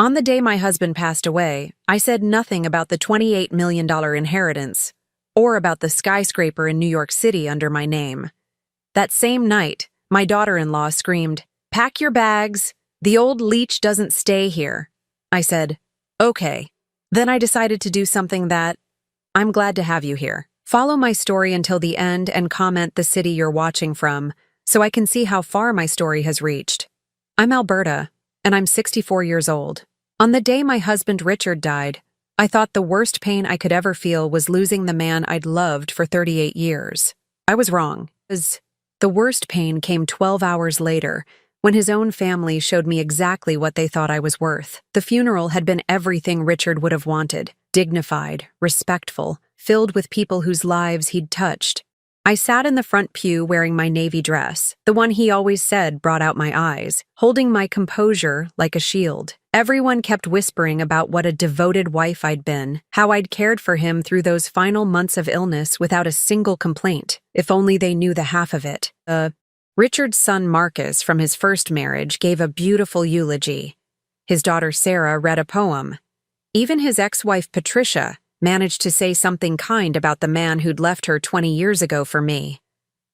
On the day my husband passed away, I said nothing about the $28 million inheritance or about the skyscraper in New York City under my name. That same night, my daughter-in-law screamed, "Pack your bags. The old leech doesn't stay here." I said, "Okay." Then I decided to do something that I'm glad to have you here. Follow my story until the end and comment the city you're watching from so I can see how far my story has reached. I'm Alberta, and I'm 64 years old. On the day my husband Richard died, I thought the worst pain I could ever feel was losing the man I'd loved for 38 years. I was wrong. The worst pain came 12 hours later, when his own family showed me exactly what they thought I was worth. The funeral had been everything Richard would have wanted: dignified, respectful, filled with people whose lives he'd touched. I sat in the front pew wearing my navy dress, the one he always said brought out my eyes, holding my composure like a shield. Everyone kept whispering about what a devoted wife I'd been, how I'd cared for him through those final months of illness without a single complaint, if only they knew the half of it. Richard's son Marcus from his first marriage gave a beautiful eulogy. His daughter Sarah read a poem. Even his ex-wife Patricia managed to say something kind about the man who'd left her 20 years ago for me.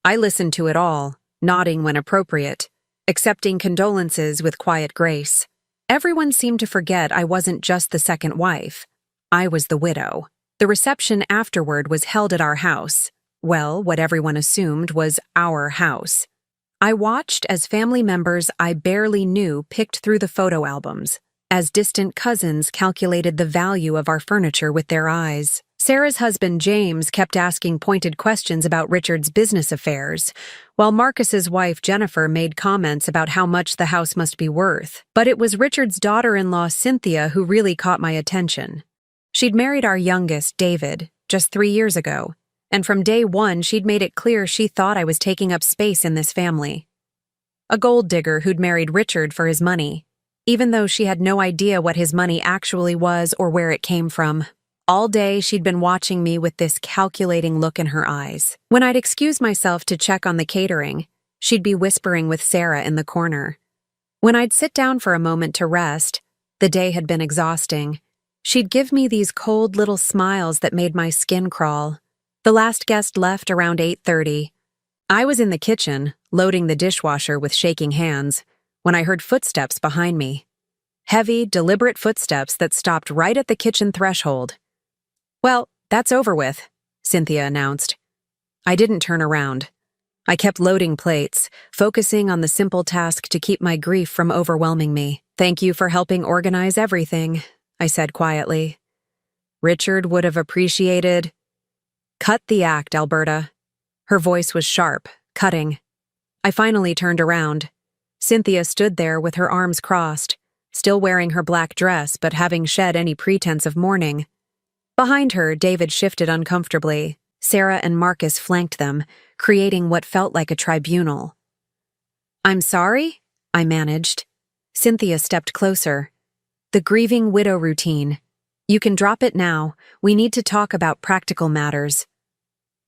I listened to it all, nodding when appropriate, accepting condolences with quiet grace. Everyone seemed to forget I wasn't just the second wife. I was the widow. The reception afterward was held at our house. Well, what everyone assumed was our house. I watched as family members I barely knew picked through the photo albums, as distant cousins calculated the value of our furniture with their eyes. Sarah's husband James kept asking pointed questions about Richard's business affairs, while Marcus's wife Jennifer made comments about how much the house must be worth. But it was Richard's daughter-in-law Cynthia who really caught my attention. She'd married our youngest, David, just 3 years ago, and from day one she'd made it clear she thought I was taking up space in this family. A gold digger who'd married Richard for his money, even though she had no idea what his money actually was or where it came from. All day, she'd been watching me with this calculating look in her eyes. When I'd excuse myself to check on the catering, she'd be whispering with Sarah in the corner. When I'd sit down for a moment to rest, the day had been exhausting, she'd give me these cold little smiles that made my skin crawl. The last guest left around 8:30. I was in the kitchen, loading the dishwasher with shaking hands, when I heard footsteps behind me. Heavy, deliberate footsteps that stopped right at the kitchen threshold. "Well, that's over with," Cynthia announced. I didn't turn around. I kept loading plates, focusing on the simple task to keep my grief from overwhelming me. "Thank you for helping organize everything," I said quietly. "Richard would have appreciated—" "Cut the act, Alberta." Her voice was sharp, cutting. I finally turned around. Cynthia stood there with her arms crossed, still wearing her black dress but having shed any pretense of mourning. Behind her, David shifted uncomfortably. Sarah and Marcus flanked them, creating what felt like a tribunal. "I'm sorry?" I managed. Cynthia stepped closer. "The grieving widow routine. You can drop it now. We need to talk about practical matters."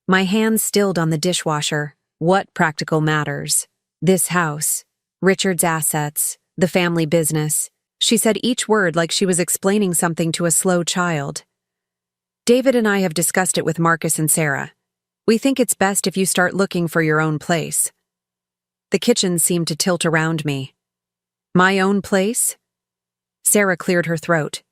My hands stilled on the dishwasher. What practical matters? This house, Richard's assets, the family business. She said each word like she was explaining something to a slow child. "David and I have discussed it with Marcus and Sarah. We think it's best if you start looking for your own place." The kitchen seemed to tilt around me. "My own place?" Sarah cleared her throat.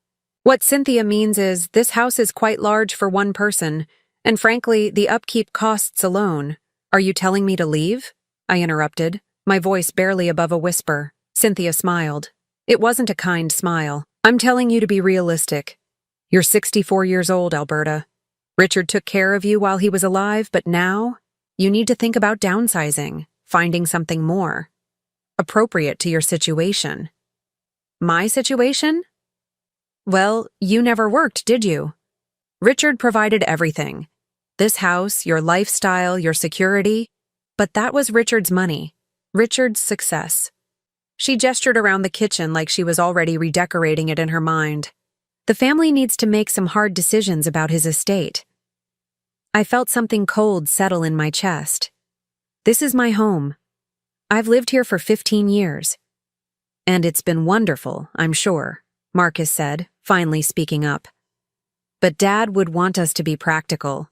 "What Cynthia means is this house is quite large for one person, and frankly, the upkeep costs alone. Are you telling me to leave?" I interrupted, my voice barely above a whisper. Cynthia smiled. It wasn't a kind smile. "I'm telling you to be realistic. You're 64 years old, Alberta. Richard took care of you while he was alive, but now you need to think about downsizing, finding something more appropriate to your situation." "My situation?" "Well, you never worked, did you? Richard provided everything. This house, your lifestyle, your security. But that was Richard's money, Richard's success." She gestured around the kitchen like she was already redecorating it in her mind. "The family needs to make some hard decisions about his estate." I felt something cold settle in my chest. This is my home. I've lived here for 15 years. And it's been wonderful, I'm sure. Marcus said, finally speaking up. But Dad would want us to be practical.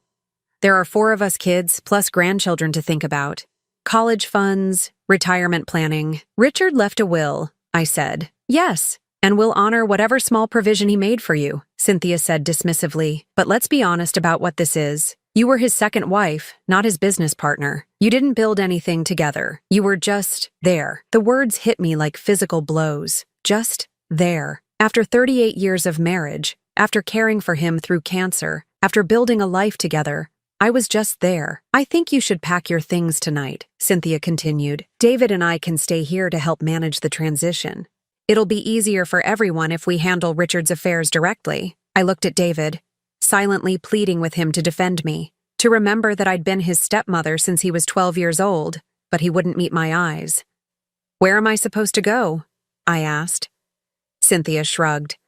There are 4 of us kids, plus grandchildren to think about. College funds, retirement planning. Richard left a will, I said. Yes, and we'll honor whatever small provision he made for you, Cynthia said dismissively. But let's be honest about what this is. You were his second wife, not his business partner. You didn't build anything together. You were just there. The words hit me like physical blows. Just there. After 38 years of marriage, after caring for him through cancer, after building a life together, I was just there. I think you should pack your things tonight, Cynthia continued. David and I can stay here to help manage the transition. It'll be easier for everyone if we handle Richard's affairs directly. I looked at David, silently pleading with him to defend me, to remember that I'd been his stepmother since he was 12 years old, but he wouldn't meet my eyes. Where am I supposed to go? I asked. Cynthia shrugged.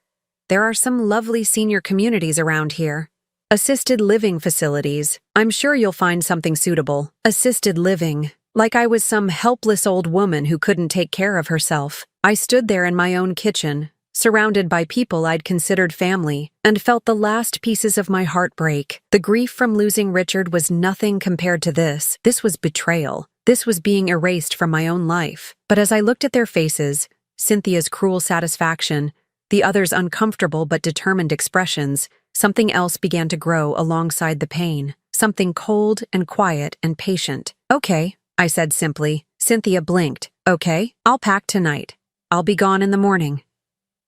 There are some lovely senior communities around here. Assisted living facilities. I'm sure you'll find something suitable. Assisted living. Like I was some helpless old woman who couldn't take care of herself. I stood there in my own kitchen, surrounded by people I'd considered family, and felt the last pieces of my heart break. The grief from losing Richard was nothing compared to this. This was betrayal. This was being erased from my own life. But as I looked at their faces, Cynthia's cruel satisfaction, the others' uncomfortable but determined expressions, something else began to grow alongside the pain, something cold and quiet and patient. Okay, I said simply. Cynthia blinked. Okay, I'll pack tonight. I'll be gone in the morning.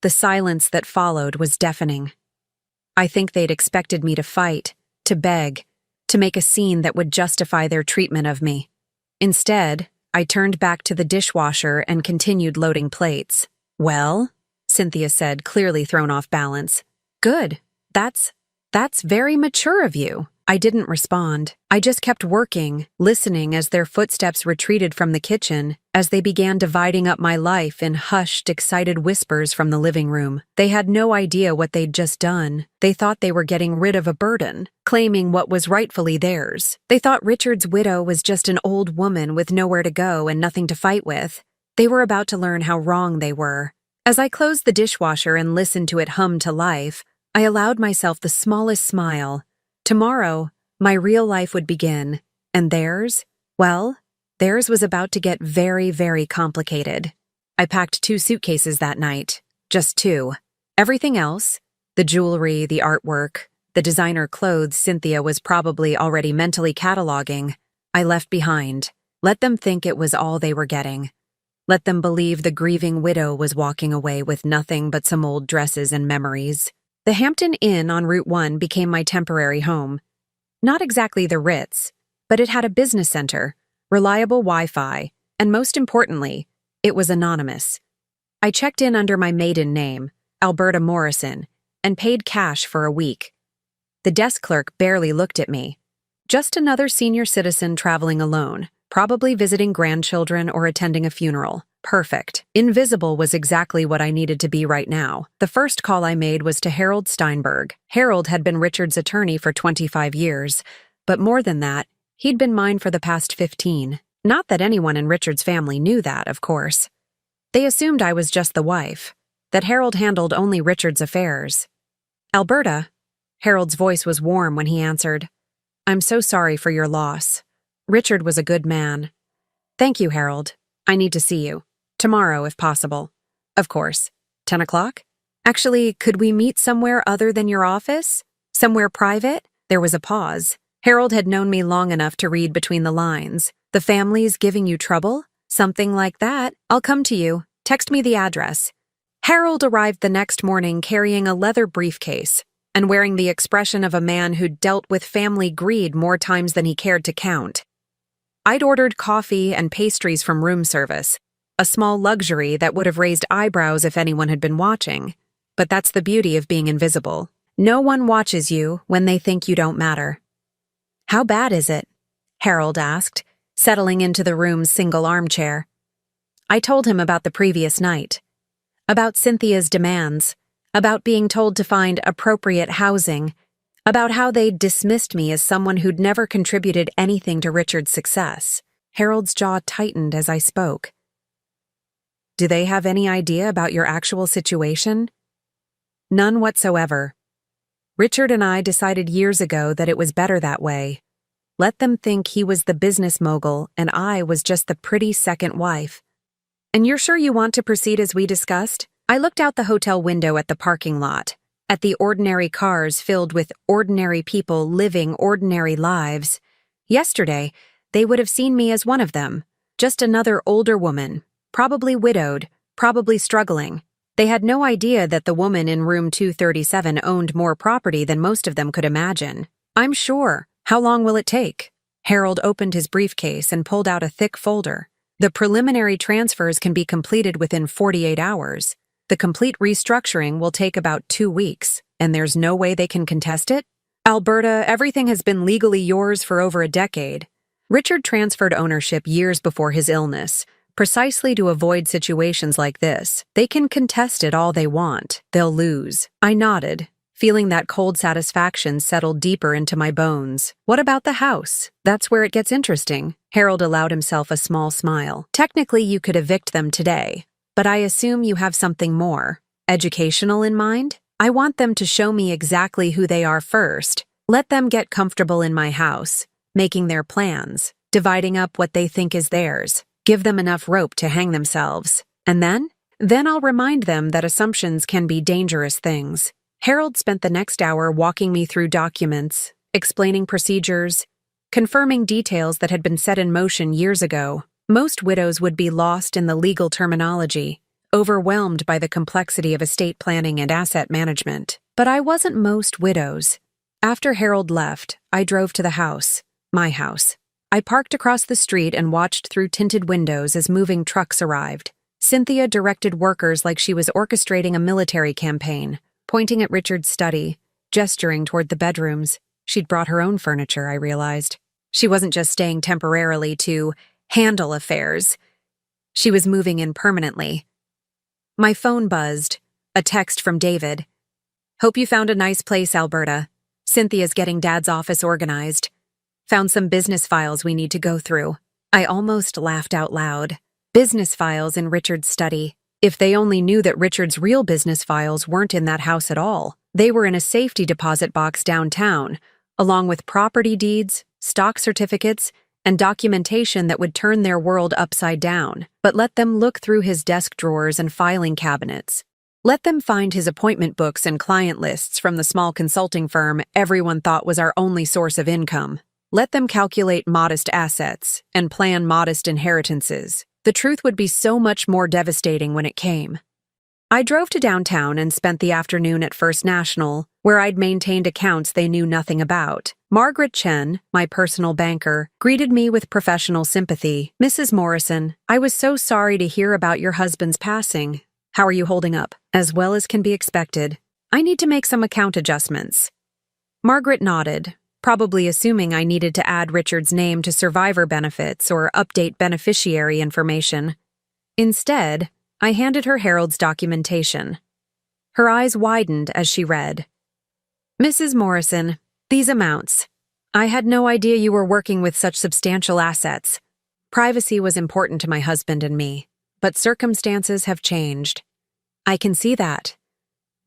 The silence that followed was deafening. I think they'd expected me to fight, to beg, to make a scene that would justify their treatment of me. Instead, I turned back to the dishwasher and continued loading plates. Well, Cynthia said, clearly thrown off balance. Good. That's very mature of you. I didn't respond. I just kept working, listening as their footsteps retreated from the kitchen, as they began dividing up my life in hushed, excited whispers from the living room. They had no idea what they'd just done. They thought they were getting rid of a burden, claiming what was rightfully theirs. They thought Richard's widow was just an old woman with nowhere to go and nothing to fight with. They were about to learn how wrong they were. As I closed the dishwasher and listened to it hum to life, I allowed myself the smallest smile. Tomorrow, my real life would begin, and theirs, well, theirs was about to get very, very complicated. I packed 2 suitcases that night, just 2. Everything else, the jewelry, the artwork, the designer clothes Cynthia was probably already mentally cataloging, I left behind. Let them think it was all they were getting. Let them believe the grieving widow was walking away with nothing but some old dresses and memories. The Hampton Inn on Route 1 became my temporary home. Not exactly the Ritz, but it had a business center, reliable Wi-Fi, and most importantly, it was anonymous. I checked in under my maiden name, Alberta Morrison, and paid cash for a week. The desk clerk barely looked at me. Just another senior citizen traveling alone, probably visiting grandchildren or attending a funeral. Perfect. Invisible was exactly what I needed to be right now. The first call I made was to Harold Steinberg. Harold had been Richard's attorney for 25 years, but more than that, he'd been mine for the past 15. Not that anyone in Richard's family knew that, of course. They assumed I was just the wife, that Harold handled only Richard's affairs. Alberta, Harold's voice was warm when he answered. I'm so sorry for your loss. Richard was a good man. Thank you, Harold. I need to see you. Tomorrow, if possible. Of course. 10 o'clock? Actually, could we meet somewhere other than your office? Somewhere private? There was a pause. Harold had known me long enough to read between the lines. The family's giving you trouble? Something like that. I'll come to you. Text me the address. Harold arrived the next morning carrying a leather briefcase and wearing the expression of a man who'd dealt with family greed more times than he cared to count. I'd ordered coffee and pastries from room service, a small luxury that would have raised eyebrows if anyone had been watching. But that's the beauty of being invisible. No one watches you when they think you don't matter. How bad is it? Harold asked, settling into the room's single armchair. I told him about the previous night, about Cynthia's demands, about being told to find appropriate housing, about how they'd dismissed me as someone who'd never contributed anything to Richard's success. Harold's jaw tightened as I spoke. Do they have any idea about your actual situation? None whatsoever. Richard and I decided years ago that it was better that way. Let them think he was the business mogul and I was just the pretty second wife. And you're sure you want to proceed as we discussed? I looked out the hotel window at the parking lot, at the ordinary cars filled with ordinary people living ordinary lives. Yesterday, they would have seen me as one of them, just another older woman, probably widowed, probably struggling. They had no idea that the woman in room 237 owned more property than most of them could imagine. I'm sure. How long will it take? Harold opened his briefcase and pulled out a thick folder. The preliminary transfers can be completed within 48 hours. The complete restructuring will take about 2 weeks, and there's no way they can contest it? Alberta, everything has been legally yours for over a decade. Richard transferred ownership years before his illness, precisely to avoid situations like this. They can contest it all they want. They'll lose. I nodded, feeling that cold satisfaction settle deeper into my bones. What about the house? That's where it gets interesting. Harold allowed himself a small smile. Technically, you could evict them today, but I assume you have something more educational in mind? I want them to show me exactly who they are first. Let them get comfortable in my house, making their plans, dividing up what they think is theirs. Give them enough rope to hang themselves. And then I'll remind them that assumptions can be dangerous things. Harold spent the next hour walking me through documents, explaining procedures, confirming details that had been set in motion years ago. Most widows would be lost in the legal terminology, overwhelmed by the complexity of estate planning and asset management. But I wasn't most widows. After Harold left, I drove to the house, my house. I parked across the street and watched through tinted windows as moving trucks arrived. Cynthia directed workers like she was orchestrating a military campaign, pointing at Richard's study, gesturing toward the bedrooms. She'd brought her own furniture, I realized. She wasn't just staying temporarily to handle affairs. She was moving in permanently. My phone buzzed. A text from David. Hope you found a nice place, Alberta. Cynthia's getting Dad's office organized. Found some business files we need to go through. I almost laughed out loud. Business files in Richard's study. If they only knew that Richard's real business files weren't in that house at all. They were in a safety deposit box downtown, along with property deeds, stock certificates, and documentation that would turn their world upside down. But let them look through his desk drawers and filing cabinets. Let them find his appointment books and client lists from the small consulting firm everyone thought was our only source of income. Let them calculate modest assets and plan modest inheritances. The truth would be so much more devastating when it came. I drove to downtown and spent the afternoon at First National, where I'd maintained accounts they knew nothing about. Margaret Chen, my personal banker, greeted me with professional sympathy. Mrs. Morrison, I was so sorry to hear about your husband's passing. How are you holding up? As well as can be expected. I need to make some account adjustments. Margaret nodded, probably assuming I needed to add Richard's name to survivor benefits or update beneficiary information. Instead, I handed her Harold's documentation. Her eyes widened as she read. Mrs. Morrison, these amounts. I had no idea you were working with such substantial assets. Privacy was important to my husband and me, but circumstances have changed. I can see that.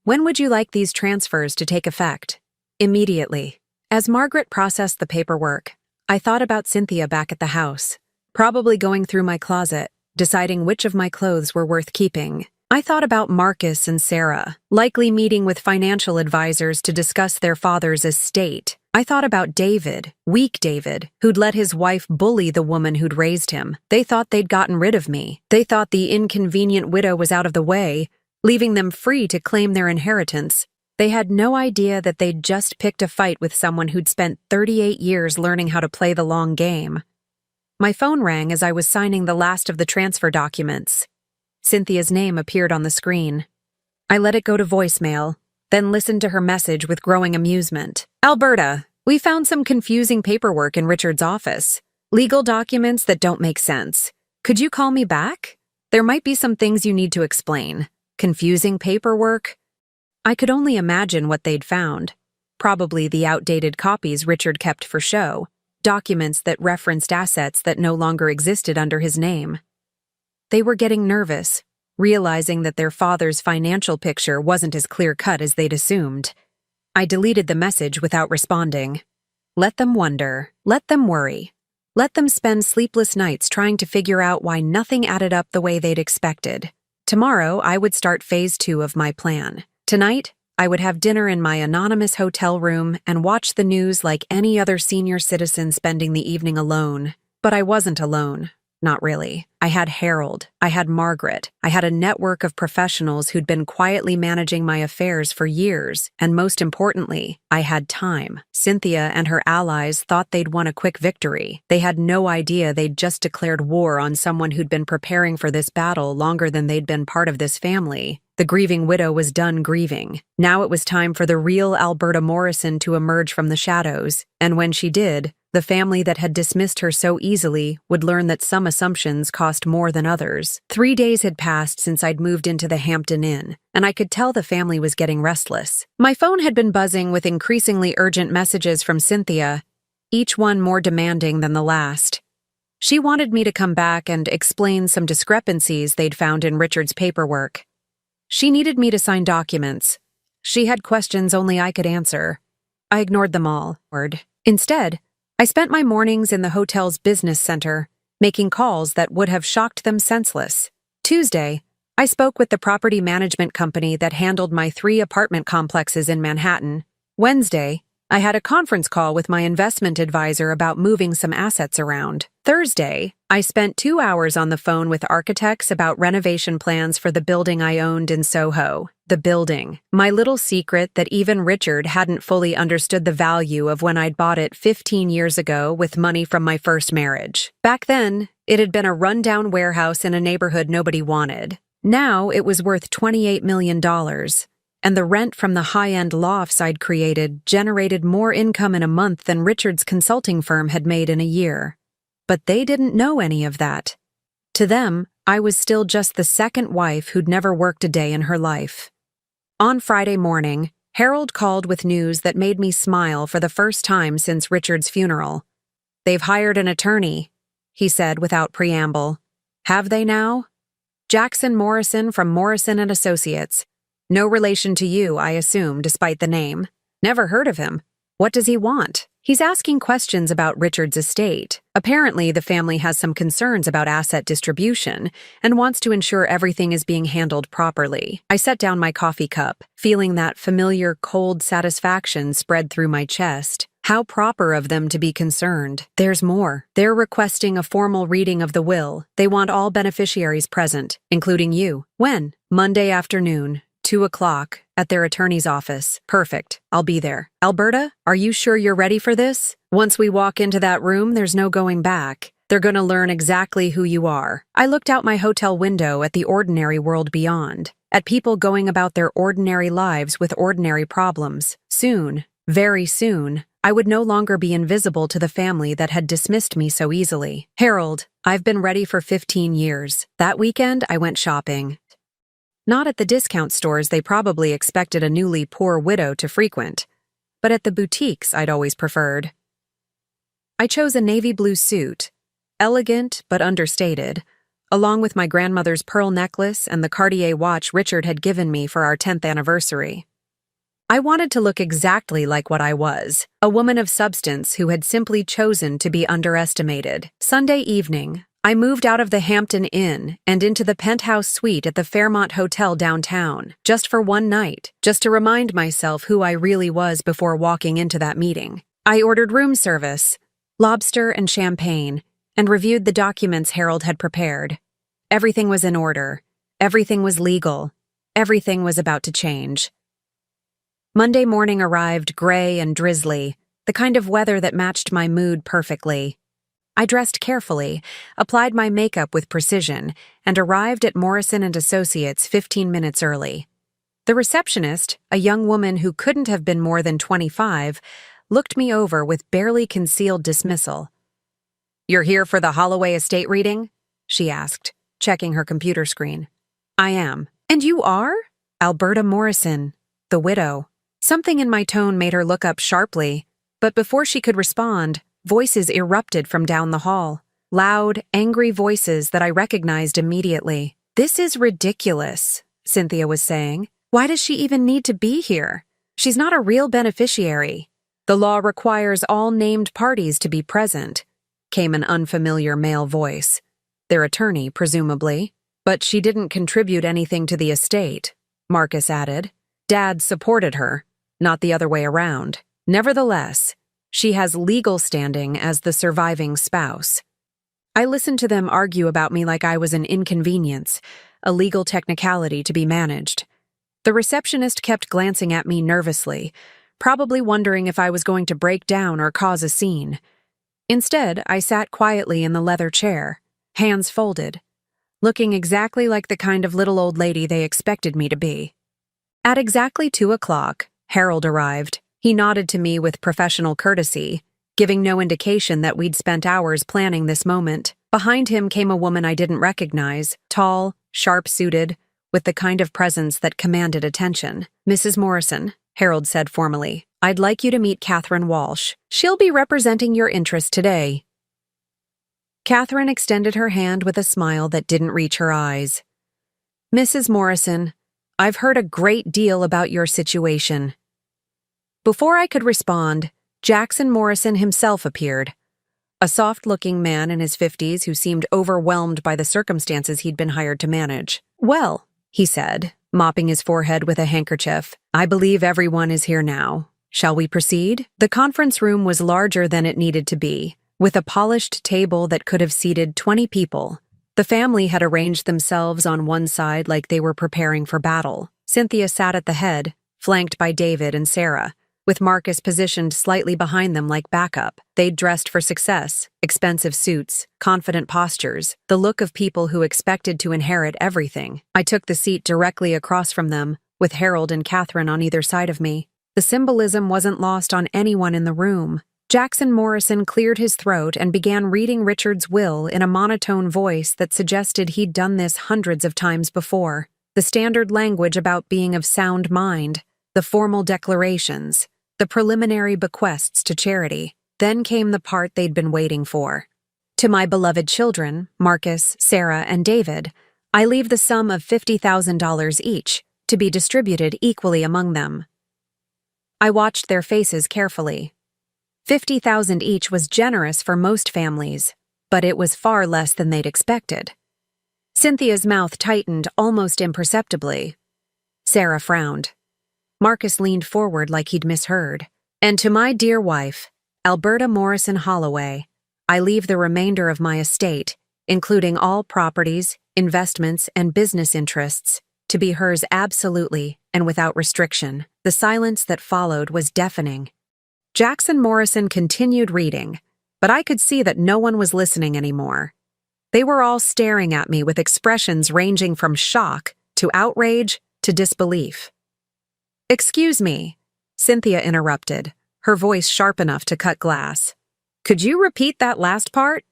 When would you like these transfers to take effect? Immediately. As Margaret processed the paperwork, I thought about Cynthia back at the house, probably going through my closet, deciding which of my clothes were worth keeping. I thought about Marcus and Sarah, likely meeting with financial advisors to discuss their father's estate. I thought about David, weak David, who'd let his wife bully the woman who'd raised him. They thought they'd gotten rid of me. They thought the inconvenient widow was out of the way, leaving them free to claim their inheritance. They had no idea that they'd just picked a fight with someone who'd spent 38 years learning how to play the long game. My phone rang as I was signing the last of the transfer documents. Cynthia's name appeared on the screen. I let it go to voicemail, then listened to her message with growing amusement. Alberta, we found some confusing paperwork in Richard's office. Legal documents that don't make sense. Could you call me back? There might be some things you need to explain. Confusing paperwork? I could only imagine what they'd found. Probably the outdated copies Richard kept for show, documents that referenced assets that no longer existed under his name. They were getting nervous, realizing that their father's financial picture wasn't as clear-cut as they'd assumed. I deleted the message without responding. Let them wonder. Let them worry. Let them spend sleepless nights trying to figure out why nothing added up the way they'd expected. Tomorrow, I would start phase 2 of my plan. Tonight, I would have dinner in my anonymous hotel room and watch the news like any other senior citizen spending the evening alone. But I wasn't alone. Not really. I had Harold. I had Margaret. I had a network of professionals who'd been quietly managing my affairs for years. And most importantly, I had time. Cynthia and her allies thought they'd won a quick victory. They had no idea they'd just declared war on someone who'd been preparing for this battle longer than they'd been part of this family. The grieving widow was done grieving. Now it was time for the real Alberta Morrison to emerge from the shadows. And when she did, the family that had dismissed her so easily would learn that some assumptions cost more than others. 3 days had passed since I'd moved into the Hampton Inn, and I could tell the family was getting restless. My phone had been buzzing with increasingly urgent messages from Cynthia, each one more demanding than the last. She wanted me to come back and explain some discrepancies they'd found in Richard's paperwork. She needed me to sign documents. She had questions only I could answer. I ignored them all. Instead, I spent my mornings in the hotel's business center, making calls that would have shocked them senseless. Tuesday, I spoke with the property management company that handled my 3 apartment complexes in Manhattan. Wednesday, I had a conference call with my investment advisor about moving some assets around. Thursday, I spent 2 hours on the phone with architects about renovation plans for the building I owned in Soho. The building. My little secret that even Richard hadn't fully understood the value of when I'd bought it 15 years ago with money from my first marriage. Back then, it had been a rundown warehouse in a neighborhood nobody wanted. Now it was worth $28 million. And the rent from the high-end lofts I'd created generated more income in a month than Richard's consulting firm had made in a year. But they didn't know any of that. To them, I was still just the second wife who'd never worked a day in her life. On Friday morning, Harold called with news that made me smile for the first time since Richard's funeral. "They've hired an attorney," he said without preamble. "Have they now?" "Jackson Morrison from Morrison and Associates. No relation to you, I assume, despite the name. Never heard of him. What does he want?" "He's asking questions about Richard's estate. Apparently, the family has some concerns about asset distribution and wants to ensure everything is being handled properly." I set down my coffee cup, feeling that familiar cold satisfaction spread through my chest. How proper of them to be concerned. There's more. They're requesting a formal reading of the will. They want all beneficiaries present, including you. When? Monday afternoon. 2 o'clock, at their attorney's office. Perfect. I'll be there. Alberta, are you sure you're ready for this? Once we walk into that room, there's no going back. They're going to learn exactly who you are. I looked out my hotel window at the ordinary world beyond, at people going about their ordinary lives with ordinary problems. Soon, very soon, I would no longer be invisible to the family that had dismissed me so easily. "Harold, I've been ready for 15 years. That weekend, I went shopping. Not at the discount stores they probably expected a newly poor widow to frequent, but at the boutiques I'd always preferred. I chose a navy blue suit, elegant but understated, along with my grandmother's pearl necklace and the Cartier watch Richard had given me for our 10th anniversary. I wanted to look exactly like what I was, a woman of substance who had simply chosen to be underestimated. Sunday evening, I moved out of the Hampton Inn and into the penthouse suite at the Fairmont Hotel downtown, just for one night, just to remind myself who I really was before walking into that meeting. I ordered room service, lobster and champagne, and reviewed the documents Harold had prepared. Everything was in order. Everything was legal. Everything was about to change. Monday morning arrived gray and drizzly, the kind of weather that matched my mood perfectly. I dressed carefully, applied my makeup with precision, and arrived at Morrison & Associates 15 minutes early. The receptionist, a young woman who couldn't have been more than 25, looked me over with barely concealed dismissal. "You're here for the Holloway estate reading?" she asked, checking her computer screen. "I am." "And you are?" "Alberta Morrison, the widow." Something in my tone made her look up sharply, but before she could respond, voices erupted from down the hall. Loud, angry voices that I recognized immediately. "This is ridiculous," Cynthia was saying. "Why does she even need to be here? She's not a real beneficiary. The law requires all named parties to be present," came an unfamiliar male voice. Their attorney, presumably. "But she didn't contribute anything to the estate," Marcus added. "Dad supported her, not the other way around. Nevertheless, she has legal standing as the surviving spouse." I listened to them argue about me like I was an inconvenience, a legal technicality to be managed. The receptionist kept glancing at me nervously, probably wondering if I was going to break down or cause a scene. Instead, I sat quietly in the leather chair, hands folded, looking exactly like the kind of little old lady they expected me to be. At exactly 2:00, Harold arrived. He nodded to me with professional courtesy, giving no indication that we'd spent hours planning this moment. Behind him came a woman I didn't recognize, tall, sharp-suited, with the kind of presence that commanded attention. "Mrs. Morrison," Harold said formally, "I'd like you to meet Catherine Walsh. She'll be representing your interests today." Catherine extended her hand with a smile that didn't reach her eyes. "Mrs. Morrison, I've heard a great deal about your situation." Before I could respond, Jackson Morrison himself appeared, a soft-looking man in his 50s who seemed overwhelmed by the circumstances he'd been hired to manage. "Well," he said, mopping his forehead with a handkerchief, "I believe everyone is here now. Shall we proceed?" The conference room was larger than it needed to be, with a polished table that could have seated 20 people. The family had arranged themselves on one side like they were preparing for battle. Cynthia sat at the head, flanked by David and Sarah, with Marcus positioned slightly behind them like backup. They'd dressed for success, expensive suits, confident postures, the look of people who expected to inherit everything. I took the seat directly across from them, with Harold and Catherine on either side of me. The symbolism wasn't lost on anyone in the room. Jackson Morrison cleared his throat and began reading Richard's will in a monotone voice that suggested he'd done this hundreds of times before. The standard language about being of sound mind, the formal declarations, the preliminary bequests to charity. Then came the part they'd been waiting for. "To my beloved children, Marcus, Sarah, and David, I leave the sum of $50,000 each, to be distributed equally among them." I watched their faces carefully. 50,000 each was generous for most families, but it was far less than they'd expected. Cynthia's mouth tightened almost imperceptibly. Sarah frowned. Marcus leaned forward like he'd misheard. "And to my dear wife, Alberta Morrison Holloway, I leave the remainder of my estate, including all properties, investments, and business interests, to be hers absolutely and without restriction." The silence that followed was deafening. Jackson Morrison continued reading, but I could see that no one was listening anymore. They were all staring at me with expressions ranging from shock to outrage to disbelief. "Excuse me," Cynthia interrupted, her voice sharp enough to cut glass. "Could you repeat that last part?"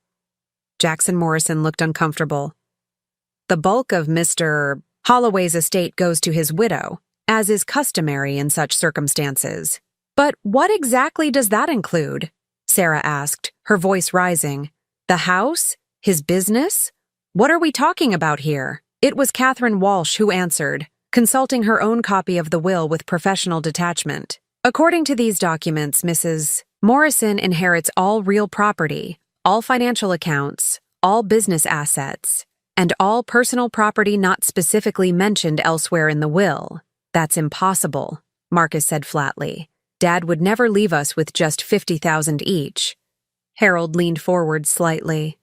Jackson Morrison looked uncomfortable. "The bulk of Mr. Holloway's estate goes to his widow, as is customary in such circumstances." "But what exactly does that include?" Sarah asked, her voice rising. "The house? His business? What are we talking about here?" It was Catherine Walsh who answered, consulting her own copy of the will with professional detachment. "According to these documents, Mrs. Morrison inherits all real property, all financial accounts, all business assets, and all personal property not specifically mentioned elsewhere in the will." "That's impossible," Marcus said flatly. "Dad would never leave us with just 50,000 each." Harold leaned forward slightly.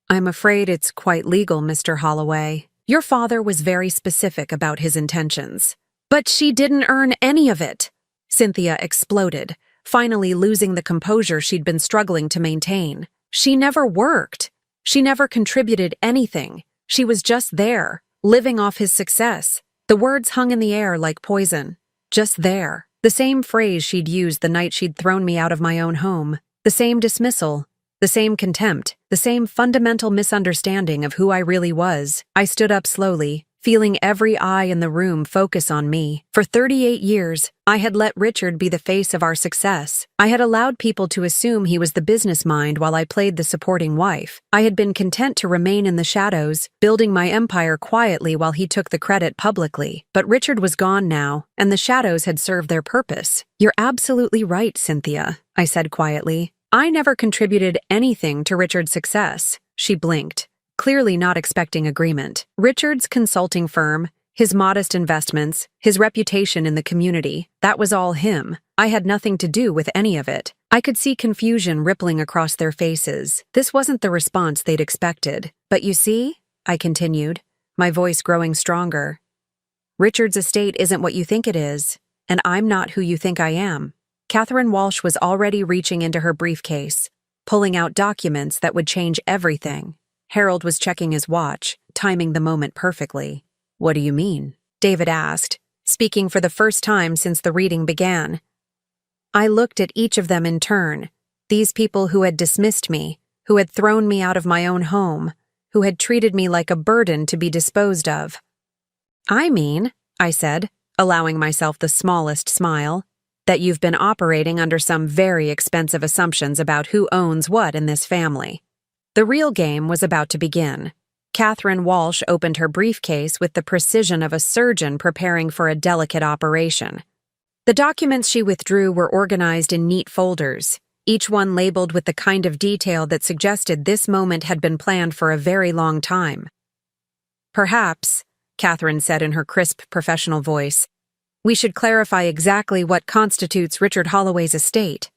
"I'm afraid it's quite legal, Mr. Holloway. Your father was very specific about his intentions." "But she didn't earn any of it!" Cynthia exploded, finally losing the composure she'd been struggling to maintain. "She never worked. She never contributed anything. She was just there, living off his success." The words hung in the air like poison. Just there. The same phrase she'd used the night she'd thrown me out of my own home. The same dismissal. The same contempt. The same fundamental misunderstanding of who I really was. I stood up slowly, feeling every eye in the room focus on me. For 38 years, I had let Richard be the face of our success. I had allowed people to assume he was the business mind while I played the supporting wife. I had been content to remain in the shadows, building my empire quietly while he took the credit publicly. But Richard was gone now, and the shadows had served their purpose. "You're absolutely right, Cynthia," I said quietly. "I never contributed anything to Richard's success." She blinked, clearly not expecting agreement. Richard's consulting firm, his modest investments, his reputation in the community, that was all him. I had nothing to do with any of it. I could see confusion rippling across their faces. This wasn't the response they'd expected. "But you see," I continued, my voice growing stronger, "Richard's estate isn't what you think it is, and I'm not who you think I am." Catherine Walsh was already reaching into her briefcase, pulling out documents that would change everything. Harold was checking his watch, timing the moment perfectly. "What do you mean?" David asked, speaking for the first time since the reading began. I looked at each of them in turn, these people who had dismissed me, who had thrown me out of my own home, who had treated me like a burden to be disposed of. "I mean," I said, allowing myself the smallest smile, "that you've been operating under some very expensive assumptions about who owns what in this family." The real game was about to begin. Catherine Walsh opened her briefcase with the precision of a surgeon preparing for a delicate operation. The documents she withdrew were organized in neat folders, each one labeled with the kind of detail that suggested this moment had been planned for a very long time. "Perhaps," Catherine said in her crisp professional voice, "we should clarify exactly what constitutes Richard Holloway's estate."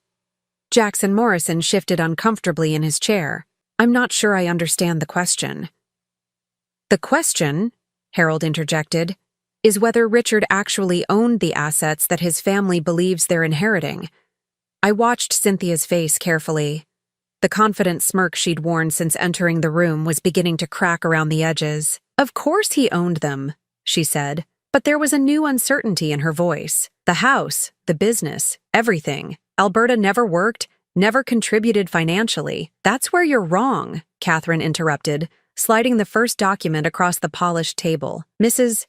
Jackson Morrison shifted uncomfortably in his chair. "I'm not sure I understand the question." "The question," Harold interjected, "is whether Richard actually owned the assets that his family believes they're inheriting." I watched Cynthia's face carefully. The confident smirk she'd worn since entering the room was beginning to crack around the edges. "Of course he owned them," she said, but there was a new uncertainty in her voice. "The house, the business, everything. Alberta never worked, never contributed financially." "That's where you're wrong," Catherine interrupted, sliding the first document across the polished table. "Mrs.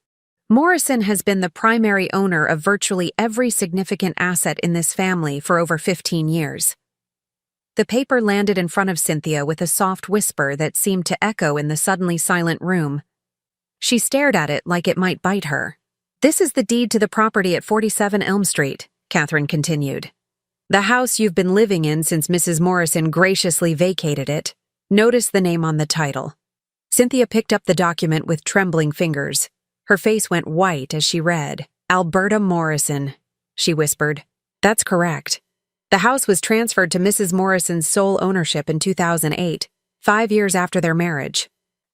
Morrison has been the primary owner of virtually every significant asset in this family for over 15 years. The paper landed in front of Cynthia with a soft whisper that seemed to echo in the suddenly silent room. She stared at it like it might bite her. "This is the deed to the property at 47 Elm Street," Catherine continued. "The house you've been living in since Mrs. Morrison graciously vacated it. Notice the name on the title." Cynthia picked up the document with trembling fingers. Her face went white as she read. "Alberta Morrison," she whispered. "That's correct. The house was transferred to Mrs. Morrison's sole ownership in 2008, 5 years after their marriage.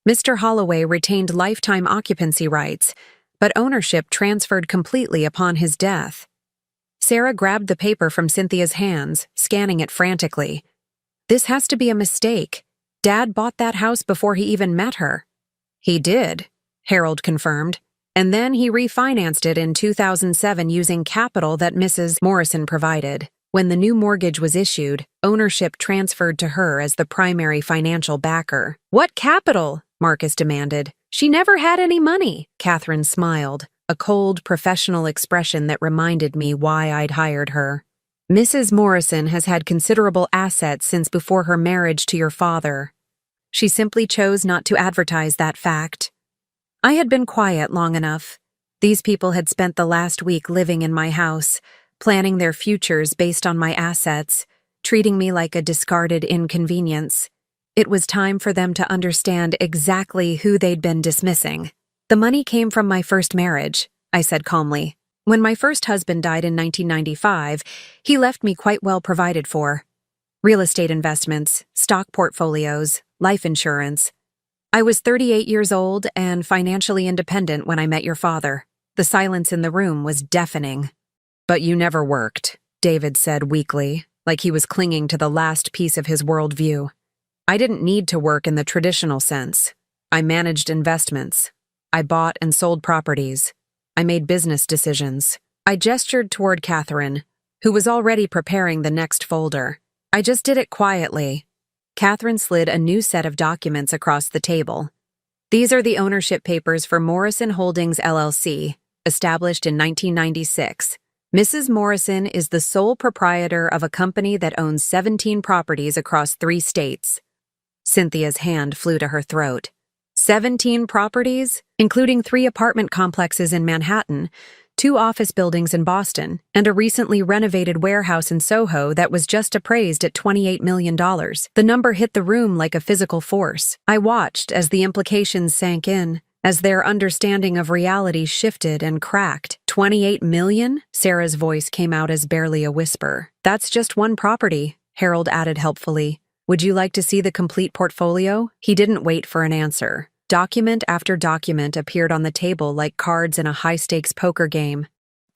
Mr. Holloway retained lifetime occupancy rights, but ownership transferred completely upon his death." Sarah grabbed the paper from Cynthia's hands, scanning it frantically. "This has to be a mistake. Dad bought that house before he even met her." "He did," Harold confirmed, "and then he refinanced it in 2007 using capital that Mrs. Morrison provided. When the new mortgage was issued, ownership transferred to her as the primary financial backer." "What capital?" Marcus demanded. "She never had any money." Catherine smiled, a cold, professional expression that reminded me why I'd hired her. "Mrs. Morrison has had considerable assets since before her marriage to your father. She simply chose not to advertise that fact." I had been quiet long enough. These people had spent the last week living in my house, planning their futures based on my assets, treating me like a discarded inconvenience. It was time for them to understand exactly who they'd been dismissing. "The money came from my first marriage," I said calmly. "When my first husband died in 1995, he left me quite well provided for. Real estate investments, stock portfolios, life insurance. I was 38 years old and financially independent when I met your father." The silence in the room was deafening. "But you never worked," David said weakly, like he was clinging to the last piece of his worldview. "I didn't need to work in the traditional sense. I managed investments. I bought and sold properties. I made business decisions." I gestured toward Catherine, who was already preparing the next folder. "I just did it quietly." Catherine slid a new set of documents across the table. These are the ownership papers for Morrison Holdings LLC, established in 1996. Mrs. Morrison is the sole proprietor of a company that owns 17 properties across 3 states. Cynthia's hand flew to her throat. 17 properties, including 3 apartment complexes in Manhattan, 2 office buildings in Boston, and a recently renovated warehouse in Soho that was just appraised at $28 million. The number hit the room like a physical force. I watched as the implications sank in, as their understanding of reality shifted and cracked. 28 million? Sarah's voice came out as barely a whisper. That's just one property, Harold added helpfully. Would you like to see the complete portfolio? He didn't wait for an answer. Document after document appeared on the table like cards in a high-stakes poker game.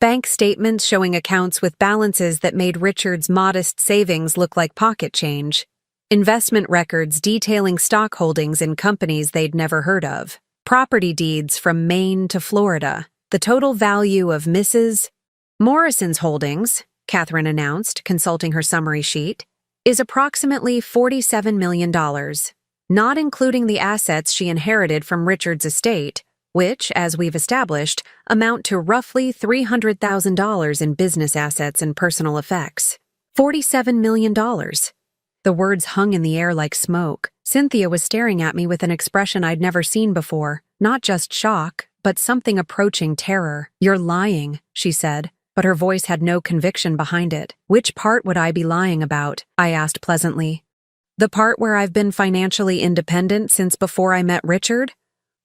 Bank statements showing accounts with balances that made Richard's modest savings look like pocket change. Investment records detailing stock holdings in companies they'd never heard of. Property deeds from Maine to Florida. The total value of Mrs. Morrison's holdings, Catherine announced, consulting her summary sheet, is approximately $47 million. Not including the assets she inherited from Richard's estate, which, as we've established, amount to roughly $300,000 in business assets and personal effects. $47 million. The words hung in the air like smoke. Cynthia was staring at me with an expression I'd never seen before, not just shock, but something approaching terror. You're lying, she said, but her voice had no conviction behind it. Which part would I be lying about? I asked pleasantly. The part where I've been financially independent since before I met Richard?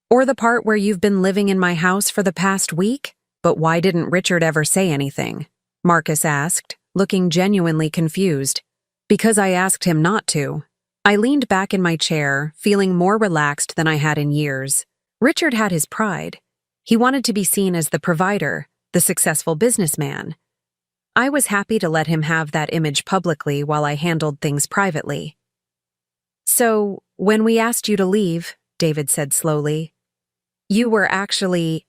Or the part where you've been living in my house for the past week? But why didn't Richard ever say anything? Marcus asked, looking genuinely confused. Because I asked him not to. I leaned back in my chair, feeling more relaxed than I had in years. Richard had his pride. He wanted to be seen as the provider, the successful businessman. I was happy to let him have that image publicly while I handled things privately. So, when we asked you to leave, David said slowly, you were actually...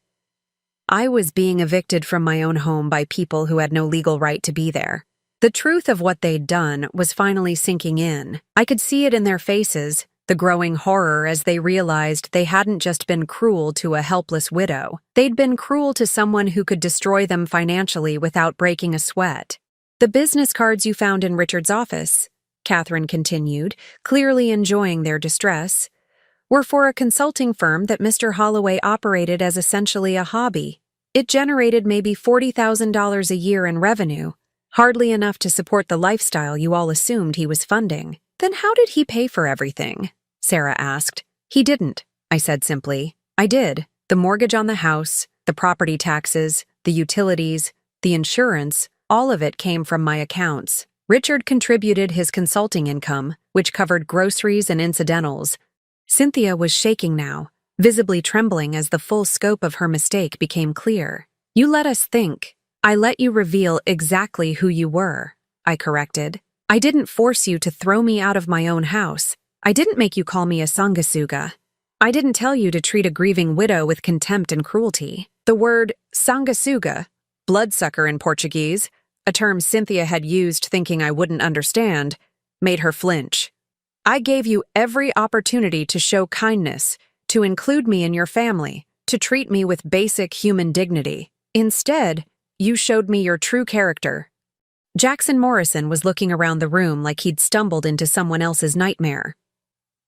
I was being evicted from my own home by people who had no legal right to be there. The truth of what they'd done was finally sinking in. I could see it in their faces, the growing horror as they realized they hadn't just been cruel to a helpless widow. They'd been cruel to someone who could destroy them financially without breaking a sweat. The business cards you found in Richard's office, Catherine continued, clearly enjoying their distress, were for a consulting firm that Mr. Holloway operated as essentially a hobby. It generated maybe $40,000 a year in revenue, hardly enough to support the lifestyle you all assumed he was funding. Then how did he pay for everything? Sarah asked. He didn't, I said simply. I did. The mortgage on the house, the property taxes, the utilities, the insurance, all of it came from my accounts. Richard contributed his consulting income, which covered groceries and incidentals. Cynthia was shaking now, visibly trembling as the full scope of her mistake became clear. You let us think. I let you reveal exactly who you were, I corrected. I didn't force you to throw me out of my own house. I didn't make you call me a sanguessuga. I didn't tell you to treat a grieving widow with contempt and cruelty. The word sanguessuga, bloodsucker in Portuguese, a term Cynthia had used thinking I wouldn't understand, made her flinch. I gave you every opportunity to show kindness, to include me in your family, to treat me with basic human dignity. Instead, you showed me your true character. Jackson Morrison was looking around the room like he'd stumbled into someone else's nightmare.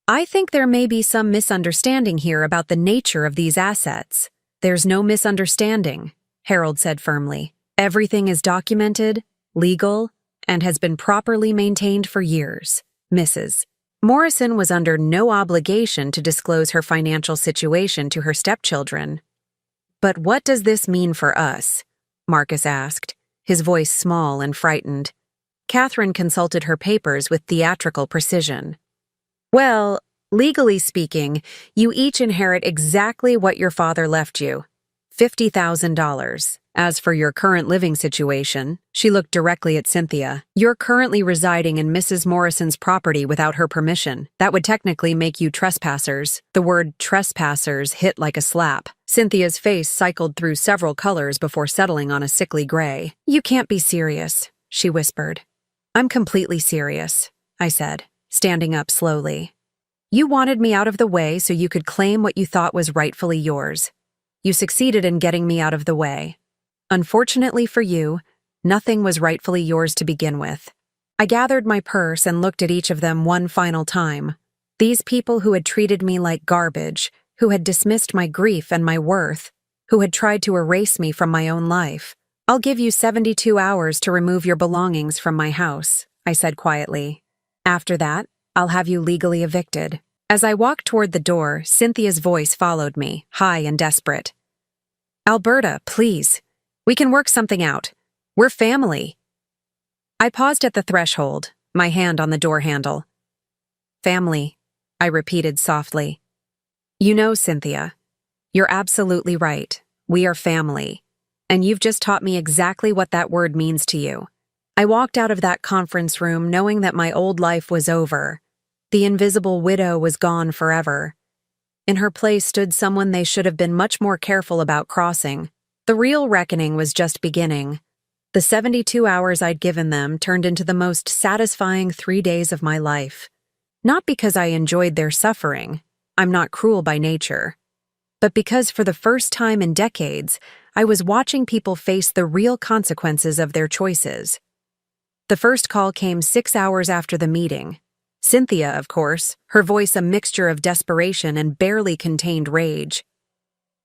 I think there may be some misunderstanding here about the nature of these assets. There's no misunderstanding, Harold said firmly. Everything is documented, legal, and has been properly maintained for years. Mrs. Morrison was under no obligation to disclose her financial situation to her stepchildren. But what does this mean for us? Marcus asked, his voice small and frightened. Catherine consulted her papers with theatrical precision. Well, legally speaking, you each inherit exactly what your father left you, $50,000. As for your current living situation, she looked directly at Cynthia. You're currently residing in Mrs. Morrison's property without her permission. That would technically make you trespassers. The word trespassers hit like a slap. Cynthia's face cycled through several colors before settling on a sickly gray. You can't be serious, she whispered. I'm completely serious, I said, standing up slowly. You wanted me out of the way so you could claim what you thought was rightfully yours. You succeeded in getting me out of the way. Unfortunately for you, nothing was rightfully yours to begin with. I gathered my purse and looked at each of them one final time. These people who had treated me like garbage, who had dismissed my grief and my worth, who had tried to erase me from my own life. I'll give you 72 hours to remove your belongings from my house, I said quietly. After that, I'll have you legally evicted. As I walked toward the door, Cynthia's voice followed me, high and desperate. Alberta, please. We can work something out. We're family. I paused at the threshold, my hand on the door handle. Family, I repeated softly. You know, Cynthia, you're absolutely right. We are family. And you've just taught me exactly what that word means to you. I walked out of that conference room knowing that my old life was over. The invisible widow was gone forever. In her place stood someone they should have been much more careful about crossing. The real reckoning was just beginning. The 72 hours I'd given them turned into the most satisfying 3 days of my life. Not because I enjoyed their suffering, I'm not cruel by nature, but because for the first time in decades, I was watching people face the real consequences of their choices. The first call came 6 hours after the meeting. Cynthia, of course, her voice a mixture of desperation and barely contained rage.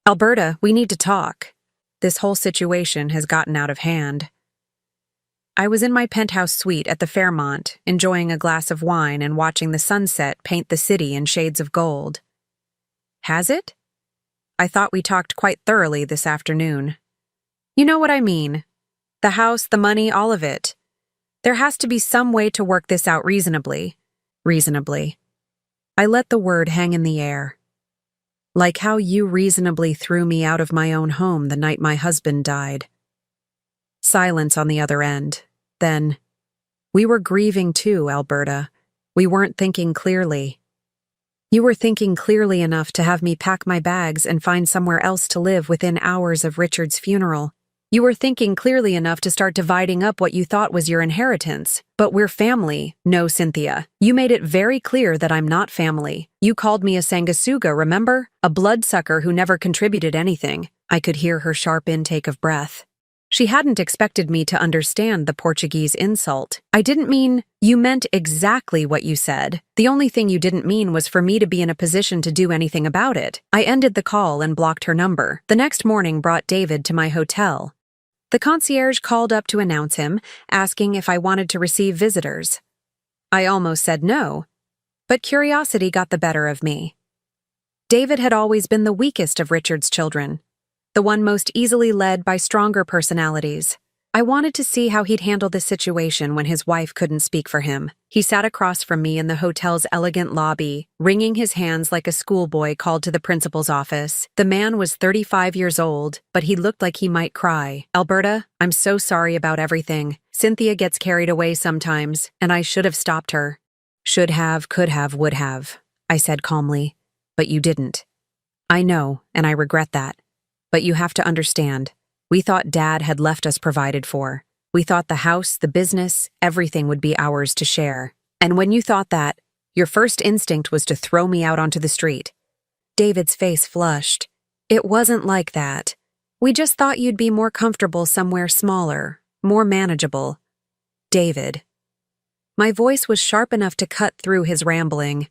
Alberta, we need to talk. This whole situation has gotten out of hand. I was in my penthouse suite at the Fairmont, enjoying a glass of wine and watching the sunset paint the city in shades of gold. Has it? I thought we talked quite thoroughly this afternoon. You know what I mean. The house, the money, all of it. There has to be some way to work this out reasonably. Reasonably. I let the word hang in the air. Like how you reasonably threw me out of my own home the night my husband died. Silence on the other end. Then, we were grieving too, Alberta. We weren't thinking clearly. You were thinking clearly enough to have me pack my bags and find somewhere else to live within hours of Richard's funeral. You were thinking clearly enough to start dividing up what you thought was your inheritance. But we're family. No, Cynthia. You made it very clear that I'm not family. You called me a sanguisuga, remember? A bloodsucker who never contributed anything. I could hear her sharp intake of breath. She hadn't expected me to understand the Portuguese insult. I didn't mean, you meant exactly what you said. The only thing you didn't mean was for me to be in a position to do anything about it. I ended the call and blocked her number. The next morning brought David to my hotel. The concierge called up to announce him, asking if I wanted to receive visitors. I almost said no, but curiosity got the better of me. David had always been the weakest of Richard's children, the one most easily led by stronger personalities. I wanted to see how he'd handle this situation when his wife couldn't speak for him. He sat across from me in the hotel's elegant lobby, wringing his hands like a schoolboy called to the principal's office. The man was 35 years old, but he looked like he might cry. Alberta, I'm so sorry about everything. Cynthia gets carried away sometimes, and I should have stopped her. Should have, could have, would have, I said calmly. But you didn't. I know, and I regret that. But you have to understand. We thought Dad had left us provided for. We thought the house, the business, everything would be ours to share. And when you thought that, your first instinct was to throw me out onto the street. David's face flushed. It wasn't like that. We just thought you'd be more comfortable somewhere smaller, more manageable. David. My voice was sharp enough to cut through his rambling.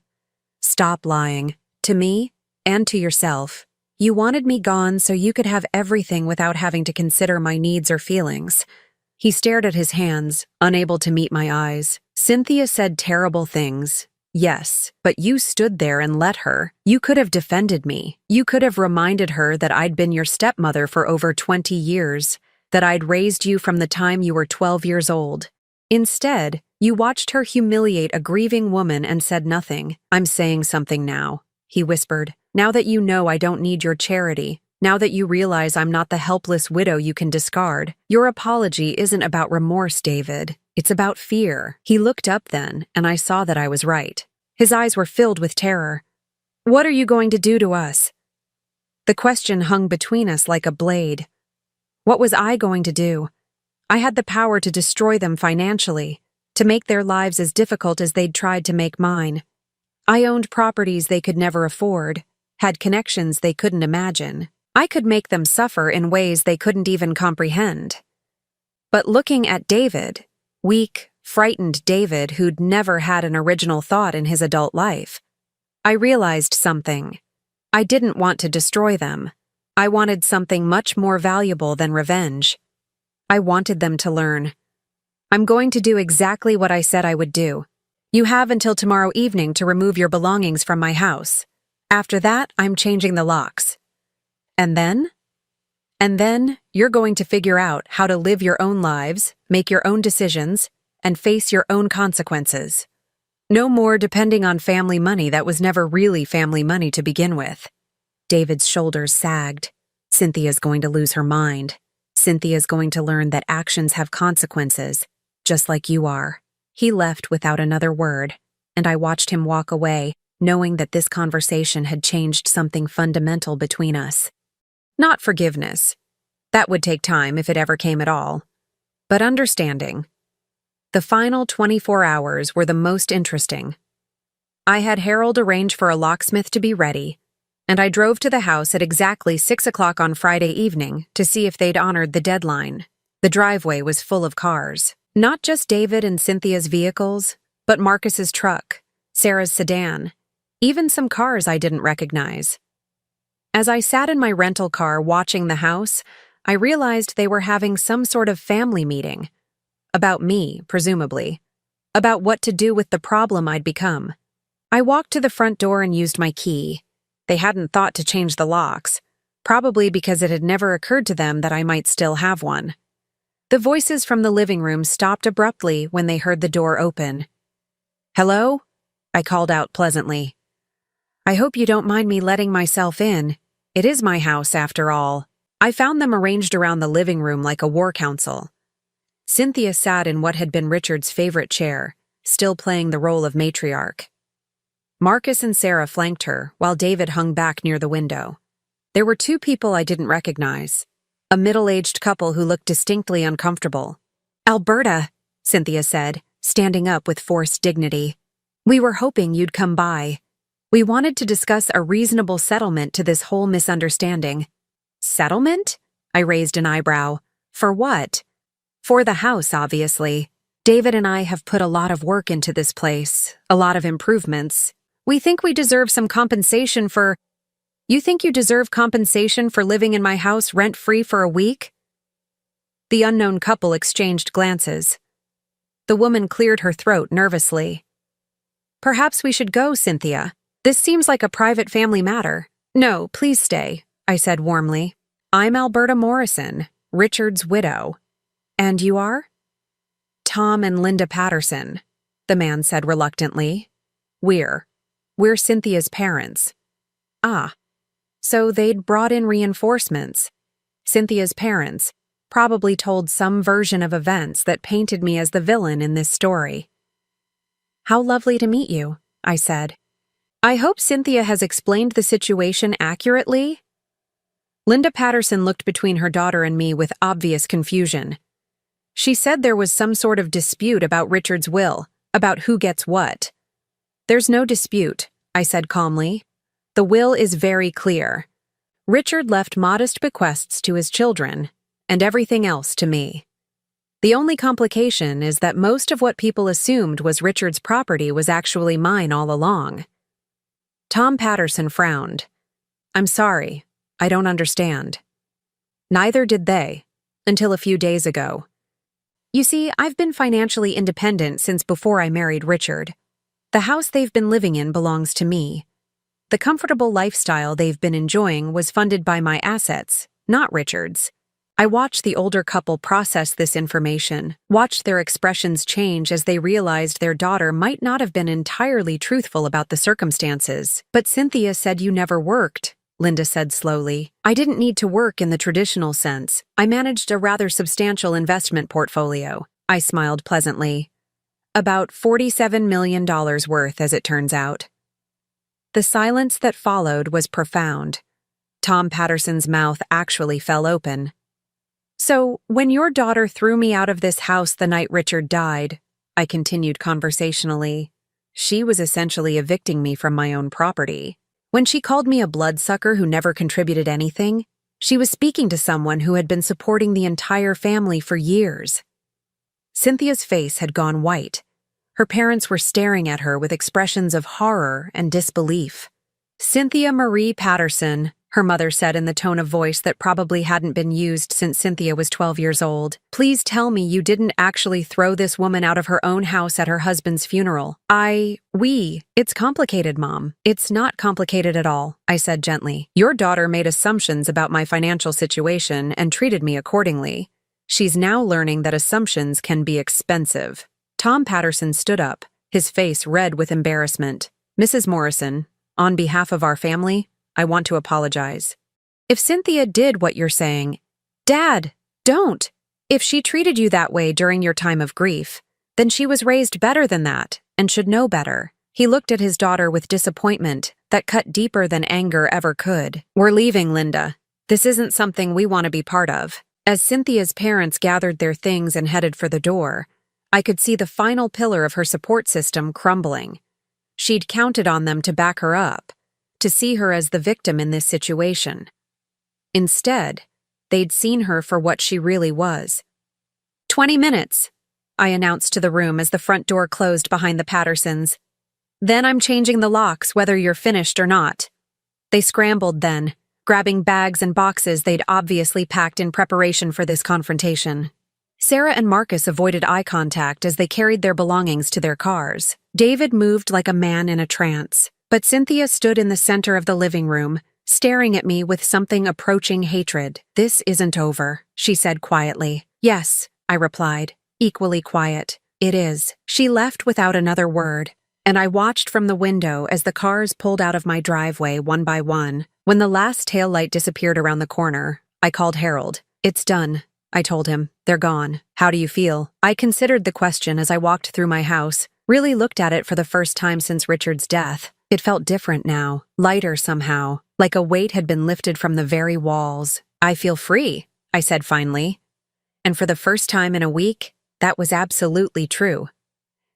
Stop lying. To me, and to yourself. You wanted me gone so you could have everything without having to consider my needs or feelings. He stared at his hands, unable to meet my eyes. Cynthia said terrible things. Yes, but you stood there and let her. You could have defended me. You could have reminded her that I'd been your stepmother for over 20 years, that I'd raised you from the time you were 12 years old. Instead, you watched her humiliate a grieving woman and said nothing. I'm saying something now, he whispered. Now that you know I don't need your charity, now that you realize I'm not the helpless widow you can discard, your apology isn't about remorse, David. It's about fear. He looked up then, and I saw that I was right. His eyes were filled with terror. What are you going to do to us? The question hung between us like a blade. What was I going to do? I had the power to destroy them financially, to make their lives as difficult as they'd tried to make mine. I owned properties they could never afford, had connections they couldn't imagine. I could make them suffer in ways they couldn't even comprehend. But looking at David, weak, frightened David who'd never had an original thought in his adult life, I realized something. I didn't want to destroy them. I wanted something much more valuable than revenge. I wanted them to learn. I'm going to do exactly what I said I would do. You have until tomorrow evening to remove your belongings from my house. After that, I'm changing the locks. And then? And then, you're going to figure out how to live your own lives, make your own decisions, and face your own consequences. No more depending on family money that was never really family money to begin with. David's shoulders sagged. Cynthia's going to lose her mind. Cynthia's going to learn that actions have consequences, just like you are. He left without another word, and I watched him walk away, knowing that this conversation had changed something fundamental between us. Not forgiveness. That would take time if it ever came at all. But understanding. The final 24 hours were the most interesting. I had Harold arrange for a locksmith to be ready, and I drove to the house at exactly 6 o'clock on Friday evening to see if they'd honored the deadline. The driveway was full of cars. Not just David and Cynthia's vehicles, but Marcus's truck, Sarah's sedan, even some cars I didn't recognize. As I sat in my rental car watching the house, I realized they were having some sort of family meeting. About me, presumably. About what to do with the problem I'd become. I walked to the front door and used my key. They hadn't thought to change the locks, probably because it had never occurred to them that I might still have one. The voices from the living room stopped abruptly when they heard the door open. "Hello?" I called out pleasantly. "I hope you don't mind me letting myself in. It is my house, after all." I found them arranged around the living room like a war council. Cynthia sat in what had been Richard's favorite chair, still playing the role of matriarch. Marcus and Sarah flanked her, while David hung back near the window. There were two people I didn't recognize. A middle-aged couple who looked distinctly uncomfortable. "Alberta," Cynthia said, standing up with forced dignity. "We were hoping you'd come by. We wanted to discuss a reasonable settlement to this whole misunderstanding." "Settlement?" I raised an eyebrow. "For what?" "For the house, obviously. David and I have put a lot of work into this place, a lot of improvements. We think we deserve some compensation for— You think you deserve compensation for living in my house rent-free for a week?" The unknown couple exchanged glances. The woman cleared her throat nervously. "Perhaps we should go, Cynthia. This seems like a private family matter." "No, please stay," I said warmly. "I'm Alberta Morrison, Richard's widow." "And you are?" "Tom and Linda Patterson," the man said reluctantly. We're Cynthia's parents." "Ah. So they'd brought in reinforcements." Cynthia's parents probably told some version of events that painted me as the villain in this story. "How lovely to meet you," I said. "I hope Cynthia has explained the situation accurately." Linda Patterson looked between her daughter and me with obvious confusion. She said there was some sort of dispute about Richard's will, about who gets what. "There's no dispute," I said calmly. "The will is very clear. Richard left modest bequests to his children, and everything else to me. The only complication is that most of what people assumed was Richard's property was actually mine all along." Tom Patterson frowned. "I'm sorry, I don't understand." Neither did they, until a few days ago. You see, I've been financially independent since before I married Richard. The house they've been living in belongs to me. The comfortable lifestyle they've been enjoying was funded by my assets, not Richard's. I watched the older couple process this information, watched their expressions change as they realized their daughter might not have been entirely truthful about the circumstances. "But Cynthia said you never worked," Linda said slowly. "I didn't need to work in the traditional sense. I managed a rather substantial investment portfolio." I smiled pleasantly. "About $47 million worth, as it turns out." The silence that followed was profound. Tom Patterson's mouth actually fell open. "So, when your daughter threw me out of this house the night Richard died," I continued conversationally, She was essentially evicting me from my own property. When she called me a bloodsucker who never contributed anything, she was speaking to someone who had been supporting the entire family for years. Cynthia's face had gone white. Her parents were staring at her with expressions of horror and disbelief. "Cynthia Marie Patterson," her mother said in the tone of voice that probably hadn't been used since Cynthia was 12 years old. "Please tell me you didn't actually throw this woman out of her own house at her husband's funeral." It's complicated, Mom. It's not complicated at all, I said gently. Your daughter made assumptions about my financial situation and treated me accordingly. She's now learning that assumptions can be expensive. Tom Patterson stood up, his face red with embarrassment. "Mrs. Morrison, on behalf of our family, I want to apologize. If Cynthia did what you're saying, Dad, don't. If she treated you that way during your time of grief, then she was raised better than that and should know better." He looked at his daughter with disappointment that cut deeper than anger ever could. "We're leaving, Linda. This isn't something we want to be part of." As Cynthia's parents gathered their things and headed for the door, I could see the final pillar of her support system crumbling. She'd counted on them to back her up, to see her as the victim in this situation. Instead, they'd seen her for what she really was. 20 minutes, I announced to the room as the front door closed behind the Pattersons. "Then I'm changing the locks whether you're finished or not." They scrambled then, grabbing bags and boxes they'd obviously packed in preparation for this confrontation. Sarah and Marcus avoided eye contact as they carried their belongings to their cars. David moved like a man in a trance, but Cynthia stood in the center of the living room, staring at me with something approaching hatred. "This isn't over," she said quietly. "Yes," I replied, equally quiet. "It is." She left without another word, and I watched from the window as the cars pulled out of my driveway one by one. When the last taillight disappeared around the corner, I called Harold. "It's done," I told him. "They're gone. How do you feel?" I considered the question as I walked through my house, really looked at it for the first time since Richard's death. It felt different now, lighter somehow, like a weight had been lifted from the very walls. "I feel free," I said finally. And for the first time in a week, that was absolutely true.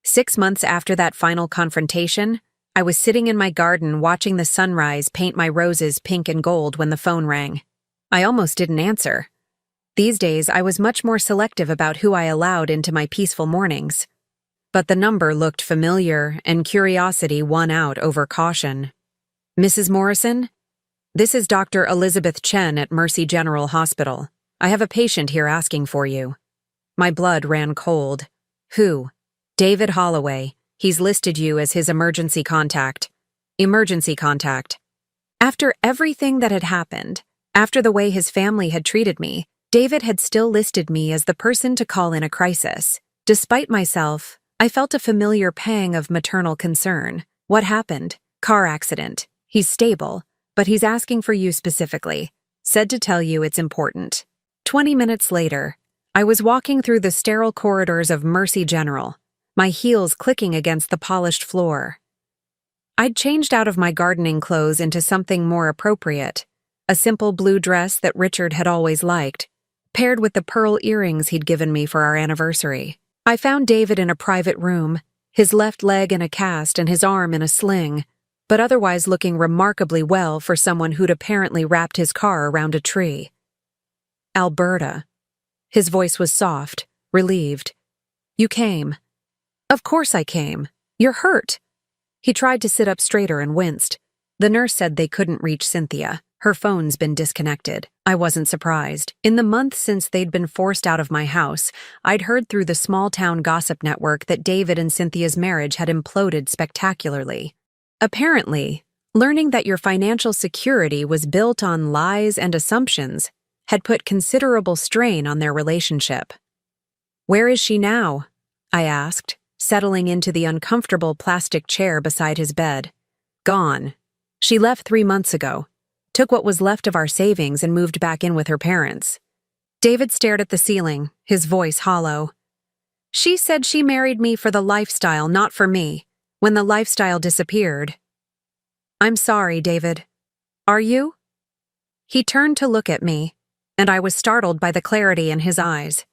6 months after that final confrontation, I was sitting in my garden watching the sunrise paint my roses pink and gold when the phone rang. I almost didn't answer. These days, I was much more selective about who I allowed into my peaceful mornings. But the number looked familiar, and curiosity won out over caution. "Mrs. Morrison? This is Dr. Elizabeth Chen at Mercy General Hospital. I have a patient here asking for you." My blood ran cold. "Who?" "David Holloway. He's listed you as his emergency contact." Emergency contact. After everything that had happened, after the way his family had treated me, David had still listed me as the person to call in a crisis. Despite myself, I felt a familiar pang of maternal concern. "What happened?" "Car accident. He's stable, but he's asking for you specifically. Said to tell you it's important." 20 minutes later, I was walking through the sterile corridors of Mercy General, my heels clicking against the polished floor. I'd changed out of my gardening clothes into something more appropriate, a simple blue dress that Richard had always liked, paired with the pearl earrings he'd given me for our anniversary. I found David in a private room, his left leg in a cast and his arm in a sling, but otherwise looking remarkably well for someone who'd apparently wrapped his car around a tree. "Alberta." His voice was soft, relieved. "You came." "Of course I came. You're hurt." He tried to sit up straighter and winced. The nurse said they couldn't reach Cynthia. Her phone's been disconnected. I wasn't surprised. In the month since they'd been forced out of my house, I'd heard through the small-town gossip network that David and Cynthia's marriage had imploded spectacularly. Apparently, learning that your financial security was built on lies and assumptions had put considerable strain on their relationship. "Where is she now?" I asked, settling into the uncomfortable plastic chair beside his bed. "Gone. She left 3 months ago. Took what was left of our savings and moved back in with her parents." David stared at the ceiling, his voice hollow. "She said she married me for the lifestyle, not for me, when the lifestyle disappeared." "I'm sorry, David. Are you?" He turned to look at me, and I was startled by the clarity in his eyes.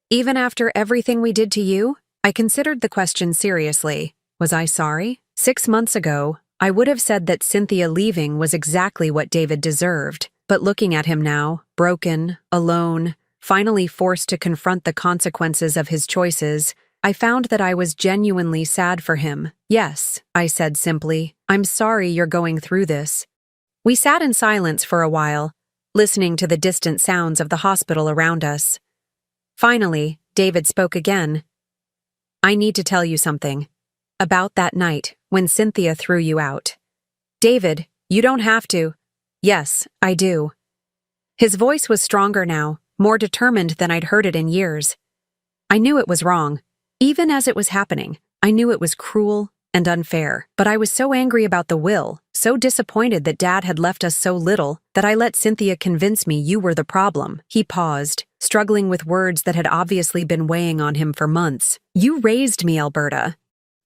"Even after everything we did to you?" I considered the question seriously. Was I sorry? 6 months ago, I would have said that Cynthia leaving was exactly what David deserved. But looking at him now, broken, alone, finally forced to confront the consequences of his choices, I found that I was genuinely sad for him. Yes, I said simply, I'm sorry you're going through this. We sat in silence for a while, listening to the distant sounds of the hospital around us. Finally, David spoke again. I need to tell you something. About that night, when Cynthia threw you out. David, you don't have to. Yes, I do. His voice was stronger now, more determined than I'd heard it in years. I knew it was wrong. Even as it was happening, I knew it was cruel and unfair. But I was so angry about the will, so disappointed that Dad had left us so little, that I let Cynthia convince me you were the problem. He paused, struggling with words that had obviously been weighing on him for months. You raised me, Alberta.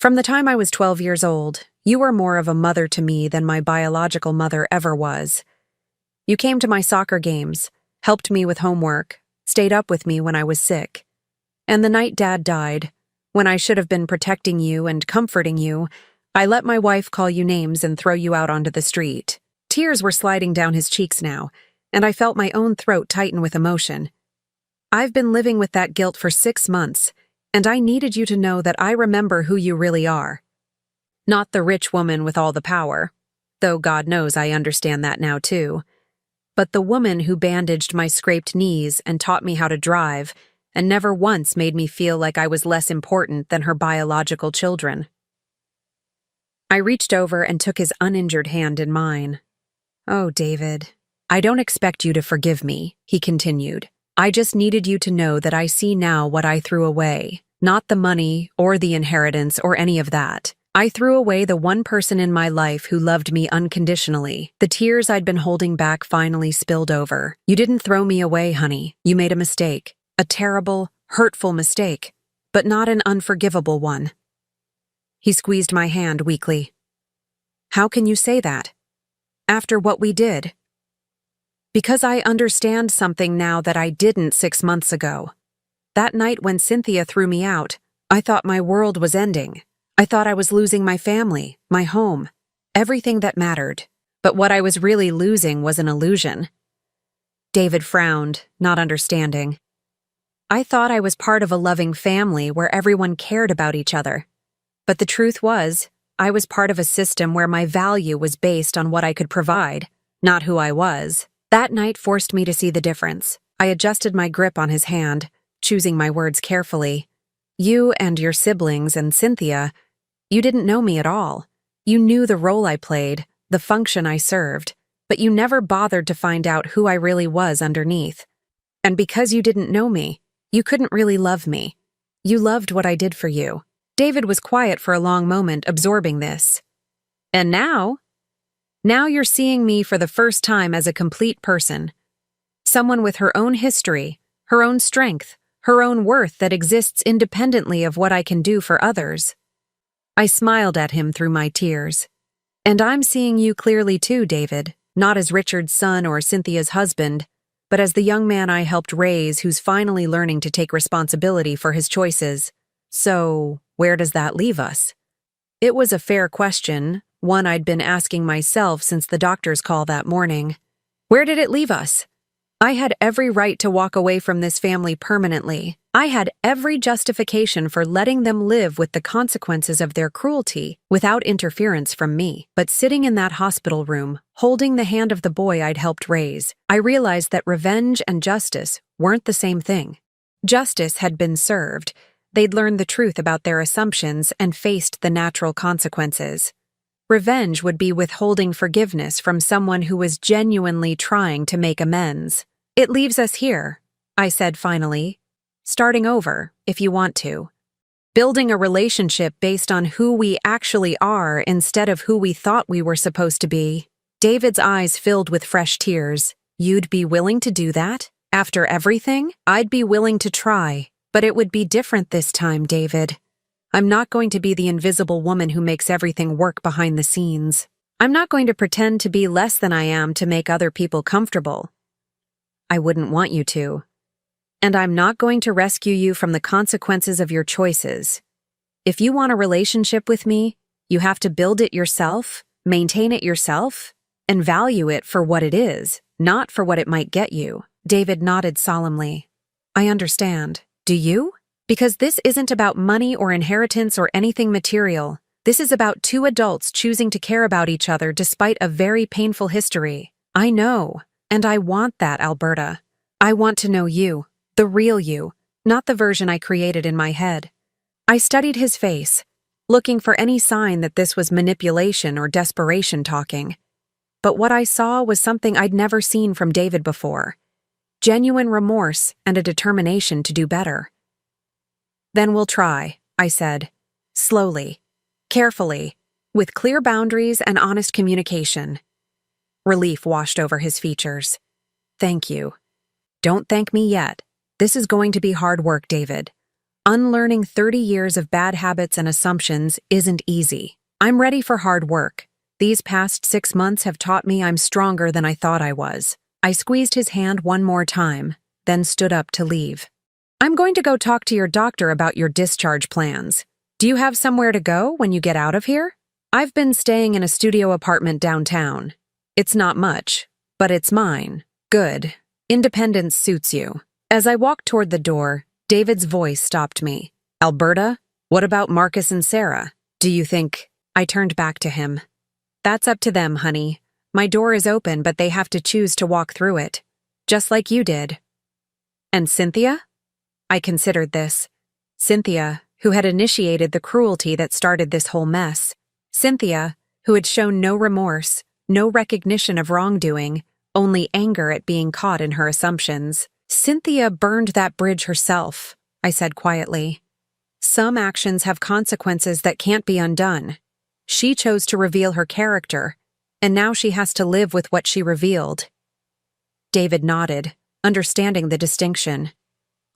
From the time I was 12 years old, you were more of a mother to me than my biological mother ever was. You came to my soccer games, helped me with homework, stayed up with me when I was sick. And the night Dad died, when I should have been protecting you and comforting you, I let my wife call you names and throw you out onto the street. Tears were sliding down his cheeks now, and I felt my own throat tighten with emotion. I've been living with that guilt for 6 months, and I needed you to know that I remember who you really are. Not the rich woman with all the power, though God knows I understand that now too, but the woman who bandaged my scraped knees and taught me how to drive, and never once made me feel like I was less important than her biological children. I reached over and took his uninjured hand in mine. Oh, David, I don't expect you to forgive me, he continued. I just needed you to know that I see now what I threw away, not the money or the inheritance or any of that. I threw away the one person in my life who loved me unconditionally. The tears I'd been holding back finally spilled over. You didn't throw me away, honey. You made a mistake. A terrible, hurtful mistake, but not an unforgivable one. He squeezed my hand weakly. How can you say that? After what we did? Because I understand something now that I didn't 6 months ago. That night when Cynthia threw me out, I thought my world was ending. I thought I was losing my family, my home, everything that mattered. But what I was really losing was an illusion. David frowned, not understanding. I thought I was part of a loving family where everyone cared about each other. But the truth was, I was part of a system where my value was based on what I could provide, not who I was. That night forced me to see the difference. I adjusted my grip on his hand, choosing my words carefully. You and your siblings and Cynthia, you didn't know me at all. You knew the role I played, the function I served, but you never bothered to find out who I really was underneath. And because you didn't know me, you couldn't really love me. You loved what I did for you. David was quiet for a long moment, absorbing this. And now you're seeing me for the first time as a complete person. Someone with her own history, her own strength, her own worth that exists independently of what I can do for others. I smiled at him through my tears. And I'm seeing you clearly too, David, not as Richard's son or Cynthia's husband, but as the young man I helped raise who's finally learning to take responsibility for his choices. So, where does that leave us? It was a fair question, one I'd been asking myself since the doctor's call that morning. Where did it leave us? I had every right to walk away from this family permanently. I had every justification for letting them live with the consequences of their cruelty without interference from me. But sitting in that hospital room, holding the hand of the boy I'd helped raise, I realized that revenge and justice weren't the same thing. Justice had been served. They'd learned the truth about their assumptions and faced the natural consequences. Revenge would be withholding forgiveness from someone who was genuinely trying to make amends. It leaves us here, I said finally. Starting over, if you want to. Building a relationship based on who we actually are instead of who we thought we were supposed to be. David's eyes filled with fresh tears. You'd be willing to do that? After everything? I'd be willing to try, but it would be different this time, David. I'm not going to be the invisible woman who makes everything work behind the scenes. I'm not going to pretend to be less than I am to make other people comfortable. I wouldn't want you to. And I'm not going to rescue you from the consequences of your choices. If you want a relationship with me, you have to build it yourself, maintain it yourself, and value it for what it is, not for what it might get you. David nodded solemnly. I understand. Do you? Because this isn't about money or inheritance or anything material. This is about two adults choosing to care about each other despite a very painful history. I know, and I want that, Alberta. I want to know you, the real you, not the version I created in my head. I studied his face, looking for any sign that this was manipulation or desperation talking. But what I saw was something I'd never seen from David before. Genuine remorse and a determination to do better. Then we'll try, I said, slowly, carefully, with clear boundaries and honest communication. Relief washed over his features. Thank you. Don't thank me yet. This is going to be hard work, David. Unlearning 30 years of bad habits and assumptions isn't easy. I'm ready for hard work. These past 6 months have taught me I'm stronger than I thought I was. I squeezed his hand one more time, then stood up to leave. I'm going to go talk to your doctor about your discharge plans. Do you have somewhere to go when you get out of here? I've been staying in a studio apartment downtown. It's not much, but it's mine. Good. Independence suits you. As I walked toward the door, David's voice stopped me. Alberta, what about Marcus and Sarah? Do you think... I turned back to him. That's up to them, honey. My door is open, but they have to choose to walk through it. Just like you did. And Cynthia? I considered this. Cynthia, who had initiated the cruelty that started this whole mess. Cynthia, who had shown no remorse, no recognition of wrongdoing, only anger at being caught in her assumptions. Cynthia burned that bridge herself, I said quietly. Some actions have consequences that can't be undone. She chose to reveal her character, and now she has to live with what she revealed. David nodded, understanding the distinction.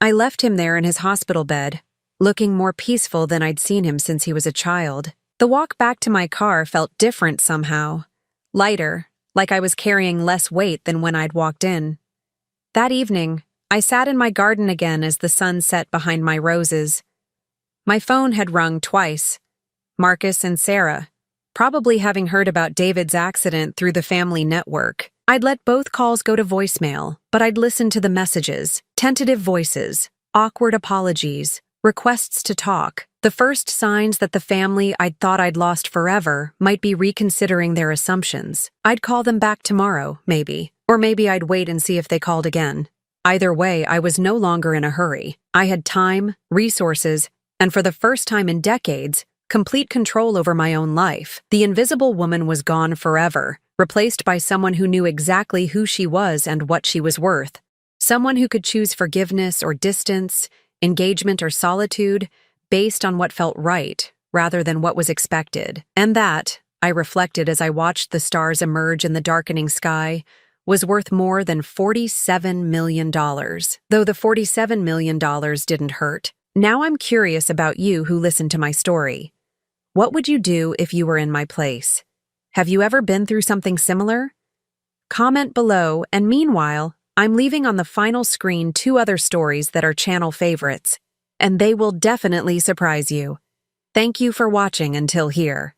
I left him there in his hospital bed, looking more peaceful than I'd seen him since he was a child. The walk back to my car felt different somehow. Lighter, like I was carrying less weight than when I'd walked in. That evening, I sat in my garden again as the sun set behind my roses. My phone had rung twice. Marcus and Sarah, probably having heard about David's accident through the family network. I'd let both calls go to voicemail, but I'd listen to the messages, tentative voices, awkward apologies, requests to talk, the first signs that the family I'd thought I'd lost forever might be reconsidering their assumptions. I'd call them back tomorrow, maybe, or maybe I'd wait and see if they called again. Either way, I was no longer in a hurry. I had time, resources, and for the first time in decades, complete control over my own life. The invisible woman was gone forever, replaced by someone who knew exactly who she was and what she was worth. Someone who could choose forgiveness or distance, engagement or solitude, based on what felt right, rather than what was expected. And that, I reflected as I watched the stars emerge in the darkening sky, was worth more than $47 million. Though the $47 million didn't hurt. Now I'm curious about you who listened to my story. What would you do if you were in my place? Have you ever been through something similar? Comment below, and meanwhile, I'm leaving on the final screen 2 other stories that are channel favorites, and they will definitely surprise you. Thank you for watching until here.